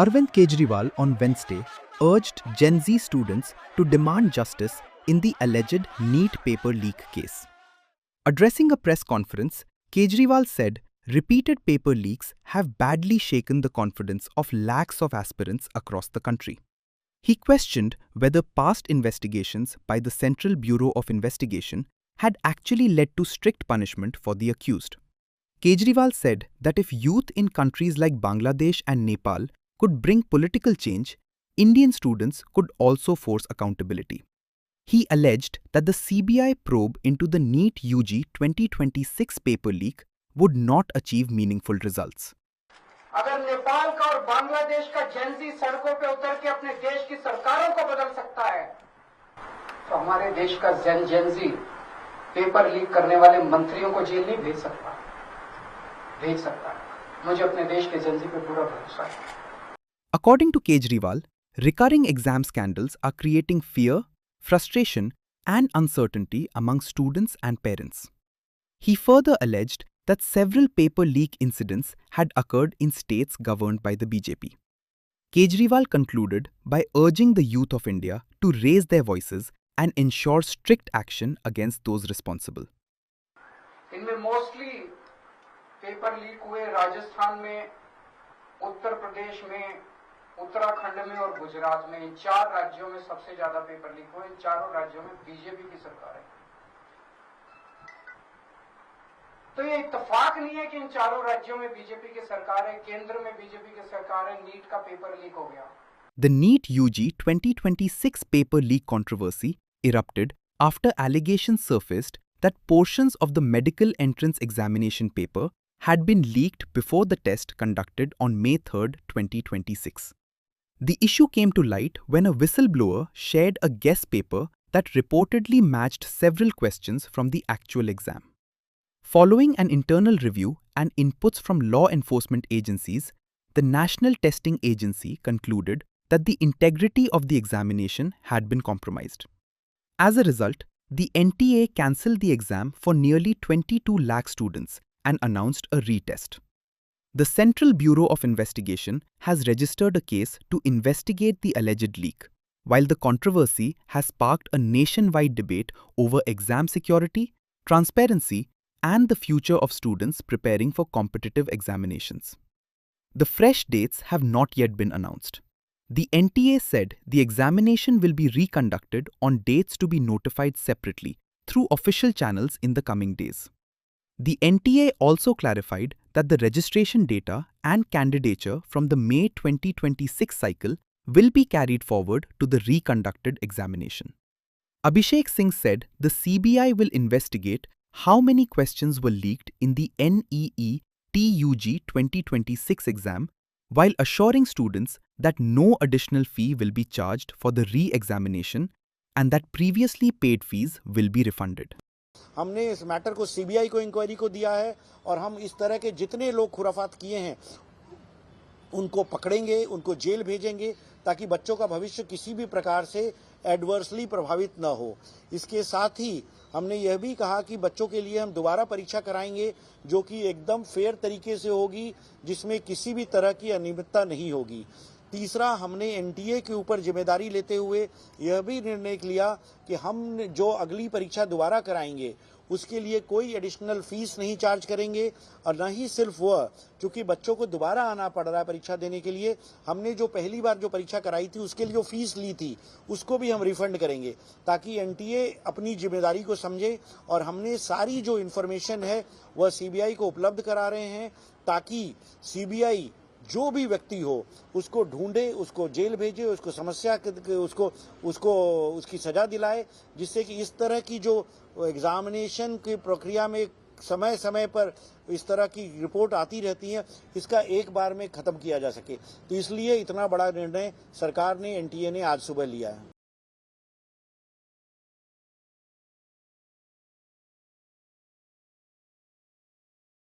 Arvind Kejriwal on Wednesday urged Gen Z students to demand justice in the alleged NEET paper leak case. Addressing a press conference, Kejriwal said repeated paper leaks have badly shaken the confidence of lakhs of aspirants across the country. He questioned whether past investigations by the Central Bureau of Investigation had actually led to strict punishment for the accused. Kejriwal said that if youth in countries like Bangladesh and Nepal could bring political change, Indian students could also force accountability. He alleged that the CBI probe into the NEET UG 2026 paper leak would not achieve meaningful results. अगर नेपाल का और बांग्लादेश का Gen Z सड़कों पे उतर के अपने देश की सरकारों को बदल सकता है, तो हमारे देश का जेनजी पेपर लीक करने वाले मंत्रियों को जेल नहीं भेज सकता। मुझे अपने देश के जेनजी पे पूरा भरोसा है। According to Kejriwal, recurring exam scandals are creating fear, frustration, and uncertainty among students and parents. He further alleged that several paper leak incidents had occurred in states governed by the BJP. Kejriwal concluded by urging the youth of India to raise their voices and ensure strict action against those responsible. इनमें mostly paper leak हुए राजस्थान में, उत्तर प्रदेश में, उत्तराखंड में और गुजरात में। इन 4 राज्यों में सबसे ज्यादा पेपर लीक हुए। इन चारों राज्यों में बीजेपी की सरकार है। तो ये इत्तेफाक नहीं है कि इन चारों राज्यों में बीजेपी की सरकार है, केंद्र में बीजेपी की सरकार है, नीट का पेपर लीक हो गया। The NEET UG 2026 paper leak controversy erupted after allegations surfaced that portions of the medical entrance examination paper had been leaked before the test conducted on May 3, 2026. The issue came to light when a whistleblower shared a guess paper that reportedly matched several questions from the actual exam. Following an internal review and inputs from law enforcement agencies, the National Testing Agency concluded that the integrity of the examination had been compromised. As a result, the NTA cancelled the exam for nearly 22 lakh students and announced a retest. The Central Bureau of Investigation has registered a case to investigate the alleged leak, while the controversy has sparked a nationwide debate over exam security, transparency, and the future of students preparing for competitive examinations. The fresh dates have not yet been announced. The NTA said the examination will be reconducted on dates to be notified separately through official channels in the coming days. The NTA also clarified that the registration data and candidature from the May 2026 cycle will be carried forward to the reconducted examination. Abhishek Singh said the CBI will investigate how many questions were leaked in the NEE TUG 2026 exam, while assuring students that no additional fee will be charged for the re-examination and that previously paid fees will be refunded. हमने इस matter को CBI को inquiry को दिया है और हम इस तरह के जितने लोग खुराफात किए हैं उनको पकड़ेंगे, उनको जेल भेजेंगे ताकि बच्चों का भविष्य किसी भी प्रकार से एडवर्सली प्रभावित न हो। इसके साथ ही हमने यह भी कहा कि बच्चों के लिए हम दोबारा परीक्षा कराएंगे जो कि एकदम फेयर तरीके से होगी, जिसमें किसी भी तरह की अनियमितता नहीं होगी। तीसरा, हमने एनटीए के ऊपर जिम्मेदारी लेते हुए यह भी निर्णय लिया कि हम जो अगली परीक्षा दोबारा कराएंगे उसके लिए कोई एडिशनल फीस नहीं चार्ज करेंगे और न ही सिर्फ वह, क्योंकि बच्चों को दोबारा आना पड़ रहा है परीक्षा देने के लिए, हमने जो पहली बार जो परीक्षा कराई थी उसके लिए जो फीस ली थी उसको भी हम रिफंड करेंगे ताकि एनटीए अपनी जिम्मेदारी को समझे। और हमने सारी जो इन्फॉर्मेशन है वह सीबीआई को उपलब्ध करा रहे हैं ताकि सीबीआई जो भी व्यक्ति हो उसको ढूंढे, उसको जेल भेजे, उसको समस्या उसको उसकी सजा दिलाए, जिससे कि इस तरह की जो एग्जामिनेशन की प्रक्रिया में समय समय पर इस तरह की रिपोर्ट आती रहती है इसका एक बार में खत्म किया जा सके। तो इसलिए इतना बड़ा निर्णय सरकार ने एनटीए ने आज सुबह लिया है।